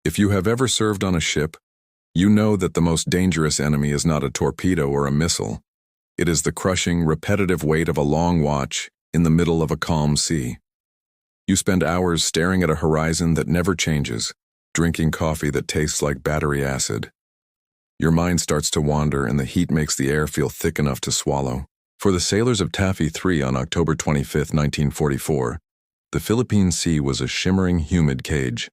If you have ever served on a ship, you know that the most dangerous enemy is not a torpedo or a missile. It is the crushing, repetitive weight of a long watch in the middle of a calm sea. You spend hours staring at a horizon that never changes, drinking coffee that tastes like battery acid. Your mind starts to wander and the heat makes the air feel thick enough to swallow. For the sailors of Taffy 3 on October 25, 1944, the Philippine Sea was a shimmering, humid cage.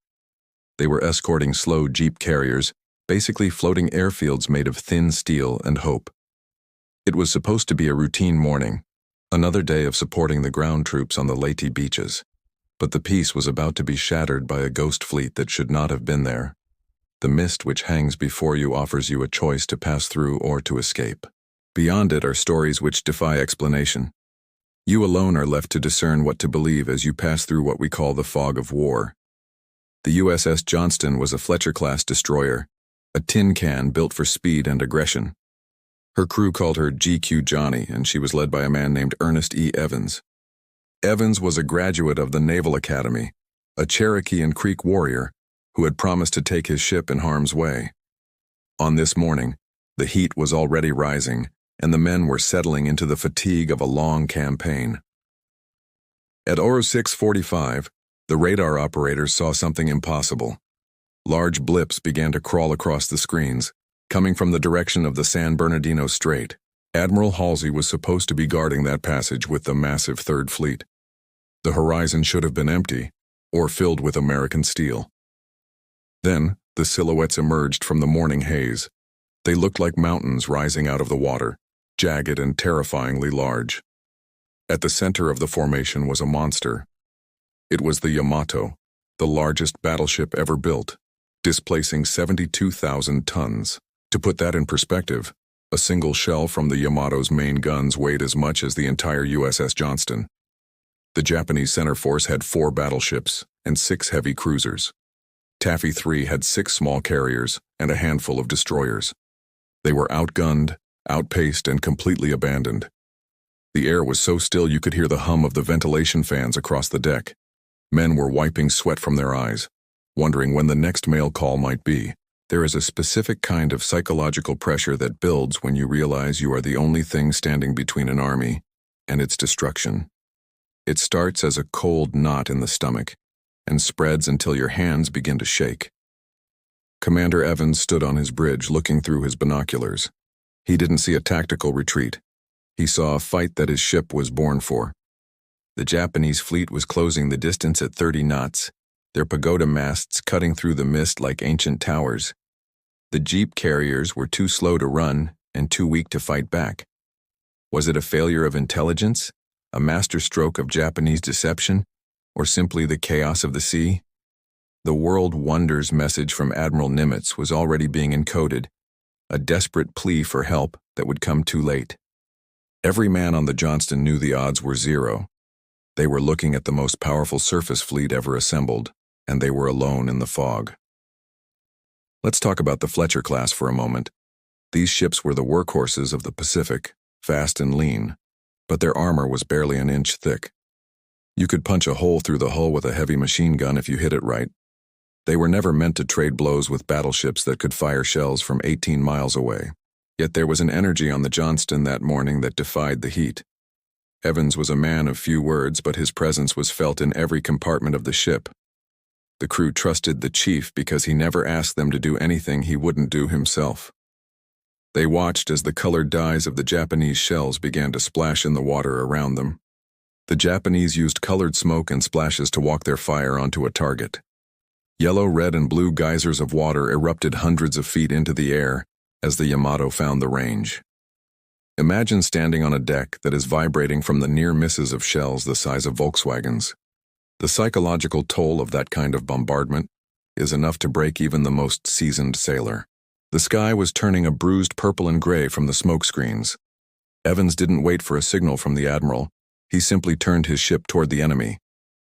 They were escorting slow jeep carriers, basically floating airfields made of thin steel and hope. It was supposed to be a routine morning, another day of supporting the ground troops on the Leyte beaches. But the peace was about to be shattered by a ghost fleet that should not have been there. The mist which hangs before you offers you a choice to pass through or to escape. Beyond it are stories which defy explanation. You alone are left to discern what to believe as you pass through what we call the fog of war. The USS Johnston was a Fletcher-class destroyer, a tin can built for speed and aggression. Her crew called her GQ Johnny, and she was led by a man named Ernest E. Evans. Evans was a graduate of the Naval Academy, a Cherokee and Creek warrior who had promised to take his ship in harm's way. On this morning, the heat was already rising, and the men were settling into the fatigue of a long campaign. At 06:45, the radar operators saw something impossible. Large blips began to crawl across the screens, coming from the direction of the San Bernardino Strait. Admiral Halsey was supposed to be guarding that passage with the massive Third Fleet. The horizon should have been empty, or filled with American steel. Then, the silhouettes emerged from the morning haze. They looked like mountains rising out of the water, jagged and terrifyingly large. At the center of the formation was a monster. It was the Yamato, the largest battleship ever built, displacing 72,000 tons. To put that in perspective, a single shell from the Yamato's main guns weighed as much as the entire USS Johnston. The Japanese center force had 4 battleships and 6 heavy cruisers. Taffy 3 had 6 small carriers and a handful of destroyers. They were outgunned, outpaced, and completely abandoned. The air was so still you could hear the hum of the ventilation fans across the deck. Men were wiping sweat from their eyes, wondering when the next mail call might be. There is a specific kind of psychological pressure that builds when you realize you are the only thing standing between an army and its destruction. It starts as a cold knot in the stomach and spreads until your hands begin to shake. Commander Evans stood on his bridge looking through his binoculars. He didn't see a tactical retreat. He saw a fight that his ship was born for. The Japanese fleet was closing the distance at 30 knots, their pagoda masts cutting through the mist like ancient towers. The jeep carriers were too slow to run and too weak to fight back. Was it a failure of intelligence, a masterstroke of Japanese deception, or simply the chaos of the sea? The World Wonders message from Admiral Nimitz was already being encoded, a desperate plea for help that would come too late. Every man on the Johnston knew the odds were 0. They were looking at the most powerful surface fleet ever assembled, and they were alone in the fog. Let's talk about the Fletcher class for a moment. These ships were the workhorses of the Pacific, fast and lean, but their armor was barely an inch thick. You could punch a hole through the hull with a heavy machine gun if you hit it right. They were never meant to trade blows with battleships that could fire shells from 18 miles away. Yet there was an energy on the Johnston that morning that defied the heat. Evans was a man of few words, but his presence was felt in every compartment of the ship. The crew trusted the chief because he never asked them to do anything he wouldn't do himself. They watched as the colored dyes of the Japanese shells began to splash in the water around them. The Japanese used colored smoke and splashes to walk their fire onto a target. Yellow, red, and blue geysers of water erupted hundreds of feet into the air as the Yamato found the range. Imagine standing on a deck that is vibrating from the near misses of shells the size of Volkswagens. The psychological toll of that kind of bombardment is enough to break even the most seasoned sailor. The sky was turning a bruised purple and gray from the smoke screens. Evans didn't wait for a signal from the admiral. He simply turned his ship toward the enemy.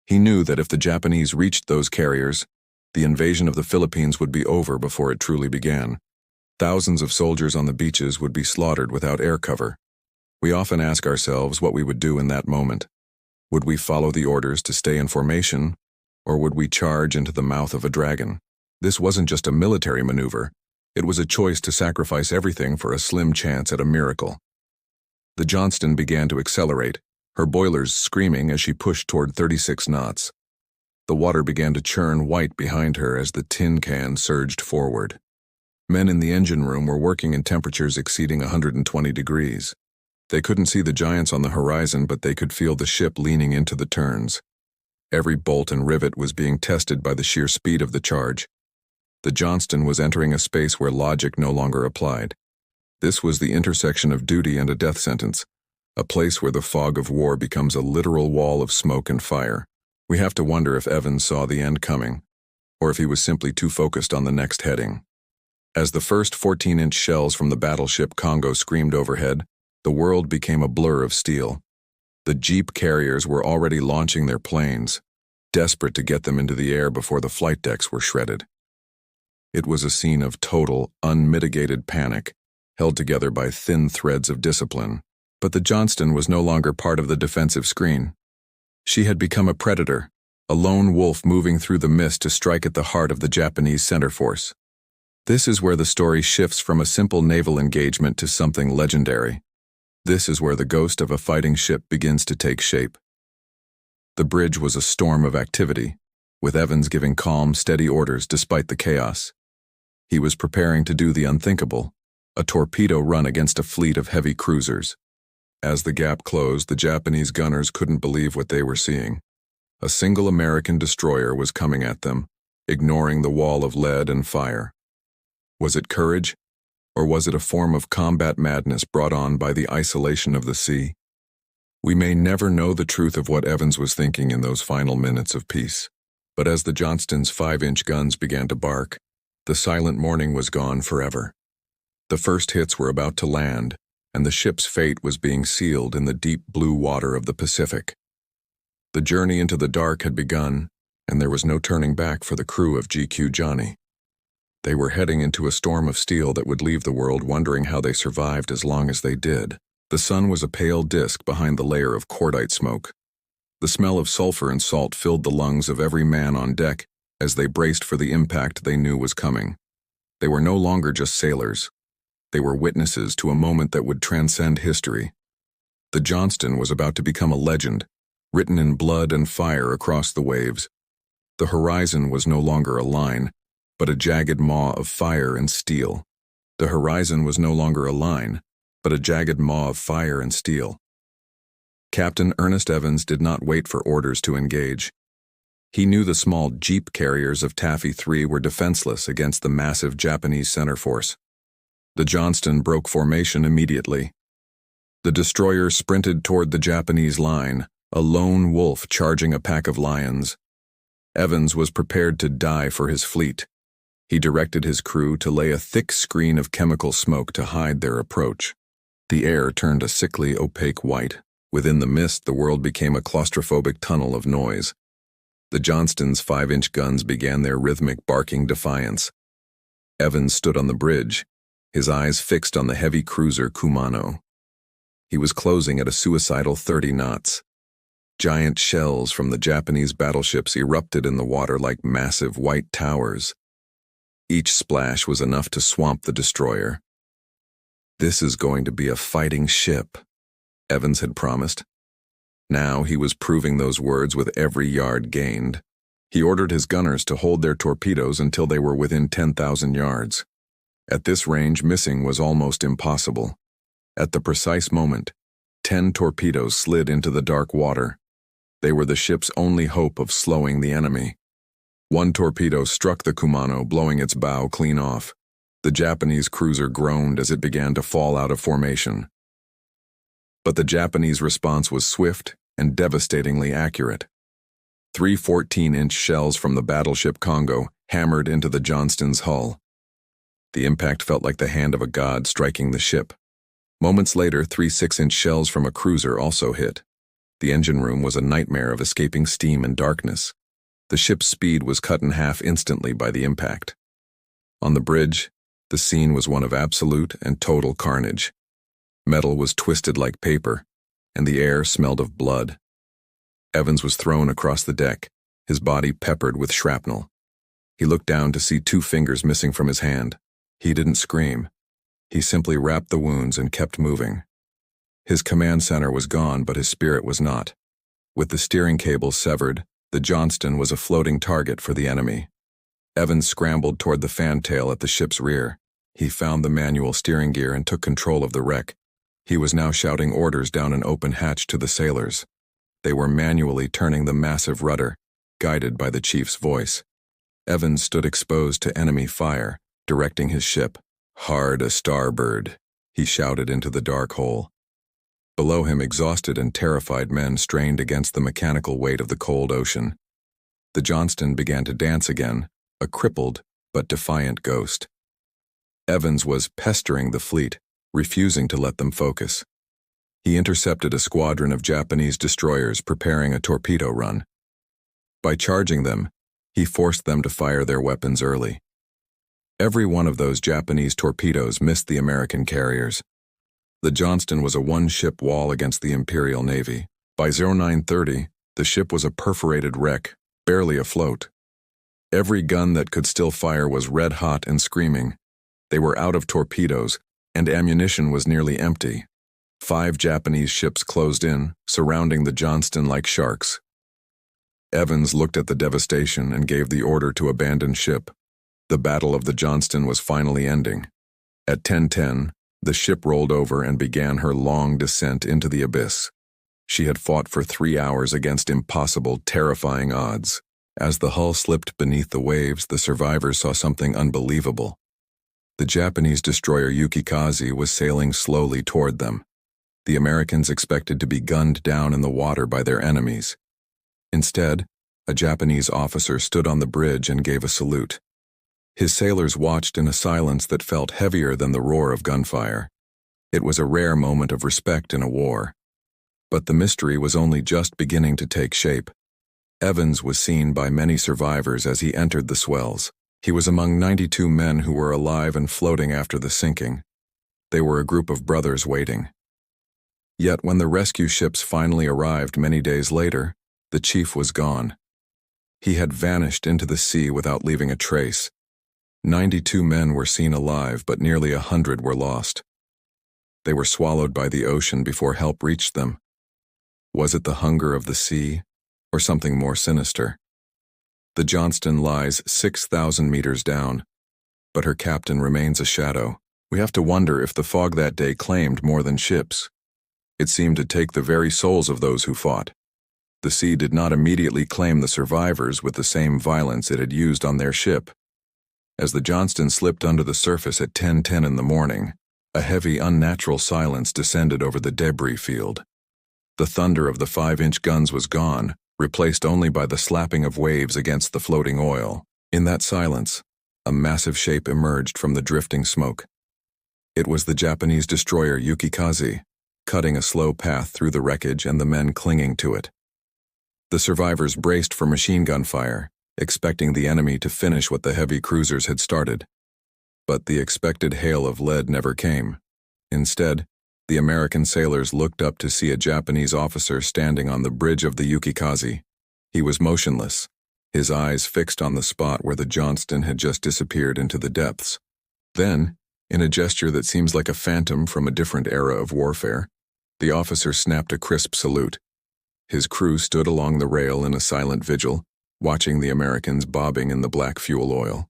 He knew that if the Japanese reached those carriers, the invasion of the Philippines would be over before it truly began. Thousands of soldiers on the beaches would be slaughtered without air cover. We often ask ourselves what we would do in that moment. Would we follow the orders to stay in formation, or would we charge into the mouth of a dragon? This wasn't just a military maneuver. It was a choice to sacrifice everything for a slim chance at a miracle. The Johnston began to accelerate, her boilers screaming as she pushed toward 36 knots. The water began to churn white behind her as the tin can surged forward. Men in the engine room were working in temperatures exceeding 120 degrees. They couldn't see the giants on the horizon, but they could feel the ship leaning into the turns. Every bolt and rivet was being tested by the sheer speed of the charge. The Johnston was entering a space where logic no longer applied. This was the intersection of duty and a death sentence, a place where the fog of war becomes a literal wall of smoke and fire. We have to wonder if Evans saw the end coming, or if he was simply too focused on the next heading. As the first 14-inch shells from the battleship Congo screamed overhead, the world became a blur of steel. The jeep carriers were already launching their planes, desperate to get them into the air before the flight decks were shredded. It was a scene of total, unmitigated panic, held together by thin threads of discipline. But the Johnston was no longer part of the defensive screen. She had become a predator, a lone wolf moving through the mist to strike at the heart of the Japanese center force. This is where the story shifts from a simple naval engagement to something legendary. This is where the ghost of a fighting ship begins to take shape. The bridge was a storm of activity, with Evans giving calm, steady orders despite the chaos. He was preparing to do the unthinkable, a torpedo run against a fleet of heavy cruisers. As the gap closed, the Japanese gunners couldn't believe what they were seeing. A single American destroyer was coming at them, ignoring the wall of lead and fire. Was it courage, or was it a form of combat madness brought on by the isolation of the sea? We may never know the truth of what Evans was thinking in those final minutes of peace. But as the Johnston's 5-inch guns began to bark, the silent morning was gone forever. The first hits were about to land, and the ship's fate was being sealed in the deep blue water of the Pacific. The journey into the dark had begun, and there was no turning back for the crew of GQ Johnny. They were heading into a storm of steel that would leave the world wondering how they survived as long as they did. The sun was a pale disk behind the layer of cordite smoke. The smell of sulfur and salt filled the lungs of every man on deck as they braced for the impact they knew was coming. They were no longer just sailors. They were witnesses to a moment that would transcend history. The Johnston was about to become a legend, written in blood and fire across the waves. The horizon was no longer a line, but a jagged maw of fire and steel. The horizon was no longer a line, but a jagged maw of fire and steel. Captain Ernest Evans did not wait for orders to engage. He knew the small jeep carriers of Taffy 3 were defenseless against the massive Japanese center force. The Johnston broke formation immediately. The destroyer sprinted toward the Japanese line, a lone wolf charging a pack of lions. Evans was prepared to die for his fleet. He directed his crew to lay a thick screen of chemical smoke to hide their approach. The air turned a sickly, opaque white. Within the mist, the world became a claustrophobic tunnel of noise. The Johnston's 5-inch guns began their rhythmic barking defiance. Evans stood on the bridge, his eyes fixed on the heavy cruiser Kumano. He was closing at a suicidal 30 knots. Giant shells from the Japanese battleships erupted in the water like massive white towers. Each splash was enough to swamp the destroyer. "This is going to be a fighting ship," Evans had promised. Now he was proving those words with every yard gained. He ordered his gunners to hold their torpedoes until they were within 10,000 yards. At this range, missing was almost impossible. At the precise moment, 10 torpedoes slid into the dark water. They were the ship's only hope of slowing the enemy. One torpedo struck the Kumano, blowing its bow clean off. The Japanese cruiser groaned as it began to fall out of formation. But the Japanese response was swift and devastatingly accurate. 3 14-inch shells from the battleship Congo hammered into the Johnston's hull. The impact felt like the hand of a god striking the ship. Moments later, 3 6-inch shells from a cruiser also hit. The engine room was a nightmare of escaping steam and darkness. The ship's speed was cut in half instantly by the impact. On the bridge, the scene was one of absolute and total carnage. Metal was twisted like paper, and the air smelled of blood. Evans was thrown across the deck, his body peppered with shrapnel. He looked down to see 2 fingers missing from his hand. He didn't scream. He simply wrapped the wounds and kept moving. His command center was gone, but his spirit was not. With the steering cable severed, the Johnston was a floating target for the enemy. Evans scrambled toward the fantail at the ship's rear. He found the manual steering gear and took control of the wreck. He was now shouting orders down an open hatch to the sailors. They were manually turning the massive rudder, guided by the chief's voice. Evans stood exposed to enemy fire, directing his ship. "Hard a starboard," he shouted into the dark hole. Below him, exhausted and terrified men strained against the mechanical weight of the cold ocean. The Johnston began to dance again, a crippled but defiant ghost. Evans was pestering the fleet, refusing to let them focus. He intercepted a squadron of Japanese destroyers preparing a torpedo run. By charging them, he forced them to fire their weapons early. Every one of those Japanese torpedoes missed the American carriers. The Johnston was a one-ship wall against the Imperial Navy. By 0930, the ship was a perforated wreck, barely afloat. Every gun that could still fire was red-hot and screaming. They were out of torpedoes, and ammunition was nearly empty. 5 Japanese ships closed in, surrounding the Johnston like sharks. Evans looked at the devastation and gave the order to abandon ship. The Battle of the Johnston was finally ending. At 10:10, the ship rolled over and began her long descent into the abyss. She had fought for 3 hours against impossible, terrifying odds. As the hull slipped beneath the waves, the survivors saw something unbelievable. The Japanese destroyer Yukikaze was sailing slowly toward them. The Americans expected to be gunned down in the water by their enemies. Instead, a Japanese officer stood on the bridge and gave a salute. His sailors watched in a silence that felt heavier than the roar of gunfire. It was a rare moment of respect in a war. But the mystery was only just beginning to take shape. Evans was seen by many survivors as he entered the swells. He was among 92 men who were alive and floating after the sinking. They were a group of brothers waiting. Yet when the rescue ships finally arrived many days later, the chief was gone. He had vanished into the sea without leaving a trace. 92 men were seen alive, but nearly 100 were lost. They were swallowed by the ocean before help reached them. Was it the hunger of the sea, or something more sinister? The Johnston lies 6,000 meters down, but her captain remains a shadow. We have to wonder if the fog that day claimed more than ships. It seemed to take the very souls of those who fought. The sea did not immediately claim the survivors with the same violence it had used on their ship. As the Johnston slipped under the surface at 10:10 in the morning, a heavy, unnatural silence descended over the debris field. The thunder of the 5-inch guns was gone, replaced only by the slapping of waves against the floating oil. In that silence, a massive shape emerged from the drifting smoke. It was the Japanese destroyer Yukikaze, cutting a slow path through the wreckage and the men clinging to it. The survivors braced for machine gun fire, expecting the enemy to finish what the heavy cruisers had started. But the expected hail of lead never came. Instead, the American sailors looked up to see a Japanese officer standing on the bridge of the Yukikaze. He was motionless, his eyes fixed on the spot where the Johnston had just disappeared into the depths. Then, in a gesture that seems like a phantom from a different era of warfare, the officer snapped a crisp salute. His crew stood along the rail in a silent vigil, watching the Americans bobbing in the black fuel oil.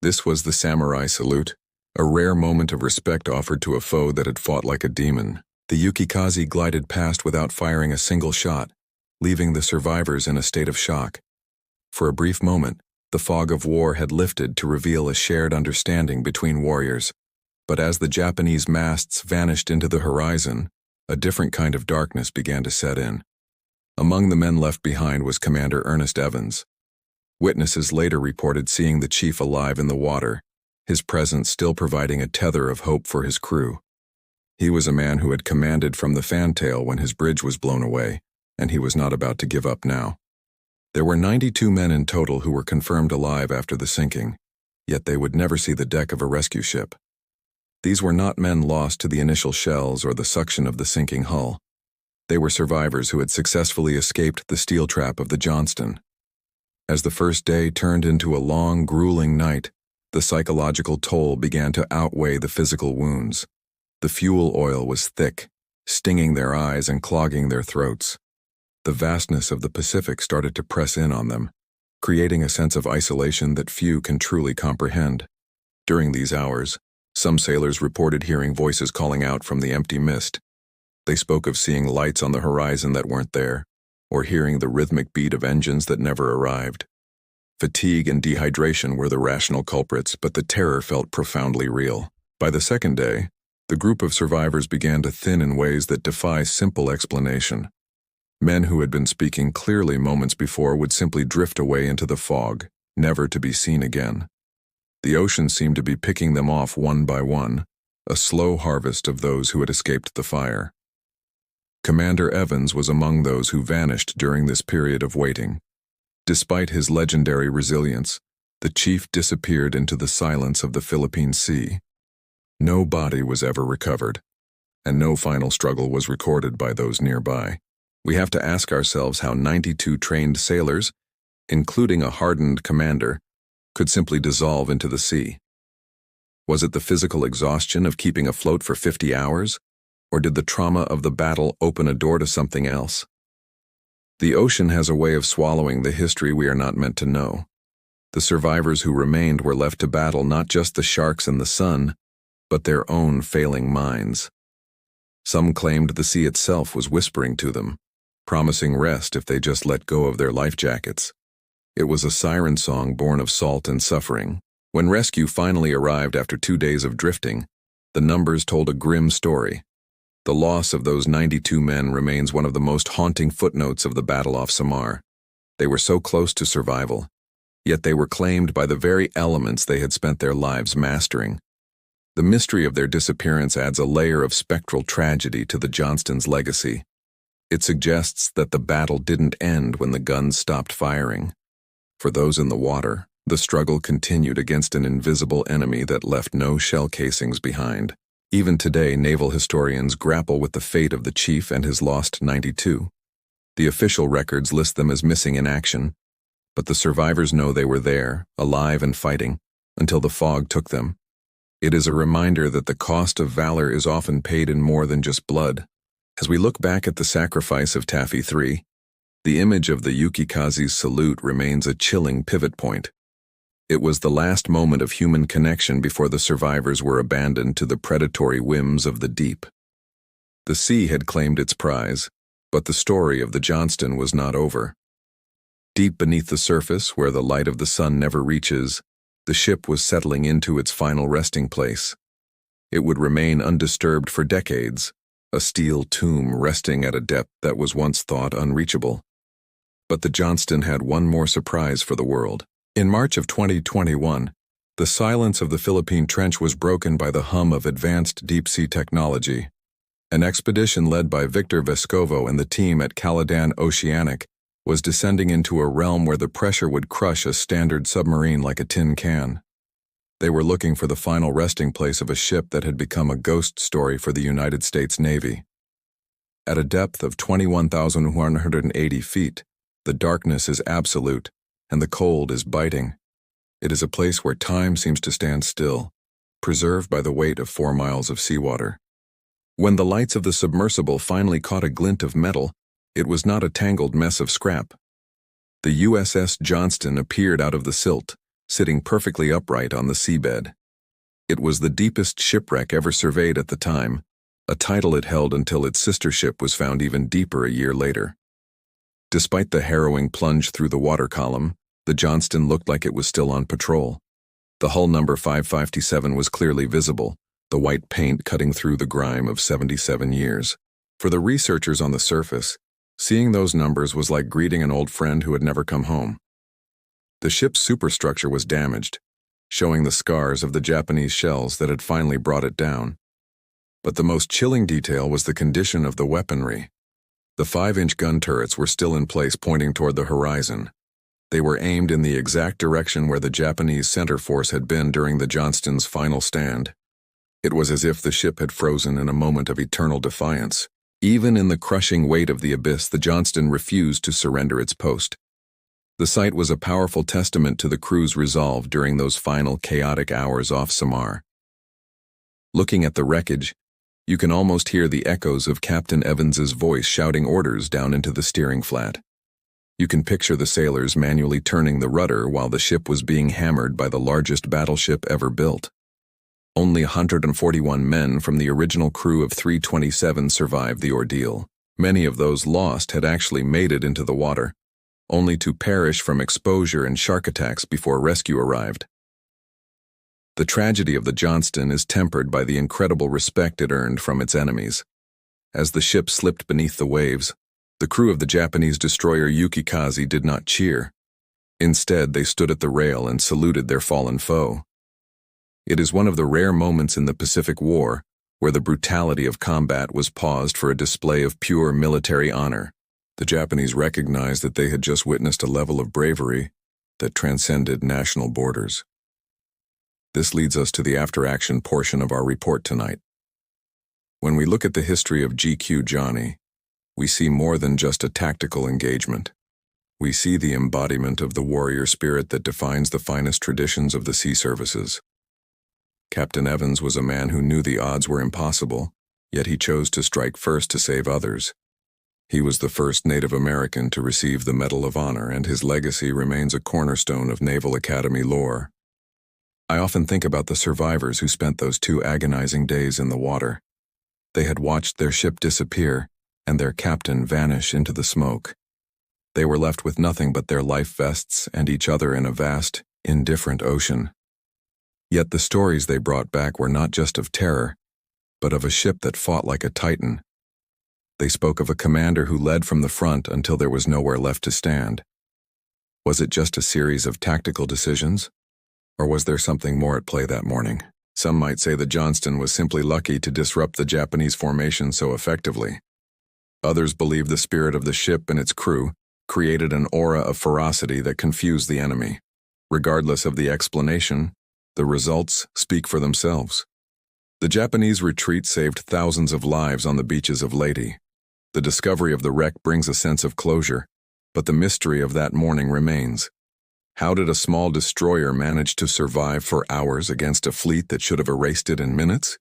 This was the samurai salute, a rare moment of respect offered to a foe that had fought like a demon. The Yukikaze glided past without firing a single shot, leaving the survivors in a state of shock. For a brief moment, the fog of war had lifted to reveal a shared understanding between warriors. But as the Japanese masts vanished into the horizon, a different kind of darkness began to set in. Among the men left behind was Commander Ernest E. Witnesses later reported seeing the chief alive in the water, his presence still providing a tether of hope for his crew. He was a man who had commanded from the fantail when his bridge was blown away, and he was not about to give up now. There were 92 men in total who were confirmed alive after the sinking, yet they would never see the deck of a rescue ship. These were not men lost to the initial shells or the suction of the sinking hull. They were survivors who had successfully escaped the steel trap of the Johnston. As the first day turned into a long, grueling night, the psychological toll began to outweigh the physical wounds. The fuel oil was thick, stinging their eyes and clogging their throats. The vastness of the Pacific started to press in on them, creating a sense of isolation that few can truly comprehend. During these hours, some sailors reported hearing voices calling out from the empty mist. They spoke of seeing lights on the horizon that weren't there, or hearing the rhythmic beat of engines that never arrived. Fatigue and dehydration were the rational culprits, but the terror felt profoundly real. By the second day, the group of survivors began to thin in ways that defy simple explanation. Men who had been speaking clearly moments before would simply drift away into the fog, never to be seen again. The ocean seemed to be picking them off one by one, a slow harvest of those who had escaped the fire. Commander Evans was among those who vanished during this period of waiting. Despite his legendary resilience, the chief disappeared into the silence of the Philippine Sea. No body was ever recovered, and no final struggle was recorded by those nearby. We have to ask ourselves how 92 trained sailors, including a hardened commander, could simply dissolve into the sea. Was it the physical exhaustion of keeping afloat for 50 hours, or did the trauma of the battle open a door to something else? The ocean has a way of swallowing the history we are not meant to know. The survivors who remained were left to battle not just the sharks and the sun, but their own failing minds. Some claimed the sea itself was whispering to them, promising rest if they just let go of their life jackets. It was a siren song born of salt and suffering. When rescue finally arrived after 2 days of drifting, the numbers told a grim story. The loss of those 92 men remains one of the most haunting footnotes of the Battle off Samar. They were so close to survival, yet they were claimed by the very elements they had spent their lives mastering. The mystery of their disappearance adds a layer of spectral tragedy to the Johnston's legacy. It suggests that the battle didn't end when the guns stopped firing. For those in the water, the struggle continued against an invisible enemy that left no shell casings behind. Even today, naval historians grapple with the fate of the chief and his lost 92. The official records list them as missing in action, but the survivors know they were there, alive and fighting, until the fog took them. It is a reminder that the cost of valor is often paid in more than just blood. As we look back at the sacrifice of Taffy 3, the image of the Yukikaze's salute remains a chilling pivot point. It was the last moment of human connection before the survivors were abandoned to the predatory whims of the deep. The sea had claimed its prize, but the story of the Johnston was not over. Deep beneath the surface, where the light of the sun never reaches, the ship was settling into its final resting place. It would remain undisturbed for decades, a steel tomb resting at a depth that was once thought unreachable. But the Johnston had one more surprise for the world. In March of 2021, the silence of the Philippine Trench was broken by the hum of advanced deep-sea technology. An expedition led by Victor Vescovo and the team at Caladan Oceanic was descending into a realm where the pressure would crush a standard submarine like a tin can. They were looking for the final resting place of a ship that had become a ghost story for the United States Navy. At a depth of 21,180 feet, the darkness is absolute, and the cold is biting. It is a place where time seems to stand still, preserved by the weight of 4 miles of seawater. When the lights of the submersible finally caught a glint of metal, it was not a tangled mess of scrap. The USS Johnston appeared out of the silt, sitting perfectly upright on the seabed. It was the deepest shipwreck ever surveyed at the time, a title it held until its sister ship was found even deeper a year later. Despite the harrowing plunge through the water column, the Johnston looked like it was still on patrol. The hull number 557 was clearly visible, the white paint cutting through the grime of 77 years. For the researchers on the surface, seeing those numbers was like greeting an old friend who had never come home. The ship's superstructure was damaged, showing the scars of the Japanese shells that had finally brought it down. But the most chilling detail was the condition of the weaponry. The 5-inch gun turrets were still in place, pointing toward the horizon. They were aimed in the exact direction where the Japanese center force had been during the Johnston's final stand. It was as if the ship had frozen in a moment of eternal defiance. Even in the crushing weight of the abyss, the Johnston refused to surrender its post. The sight was a powerful testament to the crew's resolve during those final chaotic hours off Samar. Looking at the wreckage, you can almost hear the echoes of Captain Evans's voice shouting orders down into the steering flat. You can picture the sailors manually turning the rudder while the ship was being hammered by the largest battleship ever built. Only 141 men from the original crew of 327 survived the ordeal. Many of those lost had actually made it into the water, only to perish from exposure and shark attacks before rescue arrived. The tragedy of the Johnston is tempered by the incredible respect it earned from its enemies. As the ship slipped beneath the waves, the crew of the Japanese destroyer Yukikaze did not cheer. Instead, they stood at the rail and saluted their fallen foe. It is one of the rare moments in the Pacific War where the brutality of combat was paused for a display of pure military honor. The Japanese recognized that they had just witnessed a level of bravery that transcended national borders. This leads us to the after-action portion of our report tonight. When we look at the history of GQ Johnny, we see more than just a tactical engagement. We see the embodiment of the warrior spirit that defines the finest traditions of the sea services. Captain Evans was a man who knew the odds were impossible, yet he chose to strike first to save others. He was the first Native American to receive the Medal of Honor, and his legacy remains a cornerstone of Naval Academy lore. I often think about the survivors who spent those 2 agonizing days in the water. They had watched their ship disappear and their captain vanish into the smoke. They were left with nothing but their life vests and each other in a vast, indifferent ocean. Yet the stories they brought back were not just of terror, but of a ship that fought like a titan. They spoke of a commander who led from the front until there was nowhere left to stand. Was it just a series of tactical decisions? Or was there something more at play that morning? Some might say the Johnston was simply lucky to disrupt the Japanese formation so effectively. Others believe the spirit of the ship and its crew created an aura of ferocity that confused the enemy. Regardless of the explanation, the results speak for themselves. The Japanese retreat saved thousands of lives on the beaches of Leyte. The discovery of the wreck brings a sense of closure, but the mystery of that morning remains. How did a small destroyer manage to survive for hours against a fleet that should have erased it in minutes?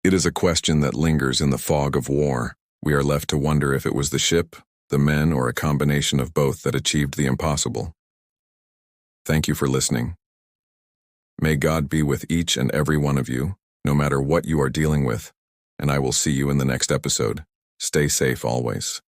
It is a question that lingers in the fog of war. We are left to wonder if it was the ship, the men, or a combination of both that achieved the impossible. Thank you for listening. May God be with each and every one of you, no matter what you are dealing with, and I will see you in the next episode. Stay safe always.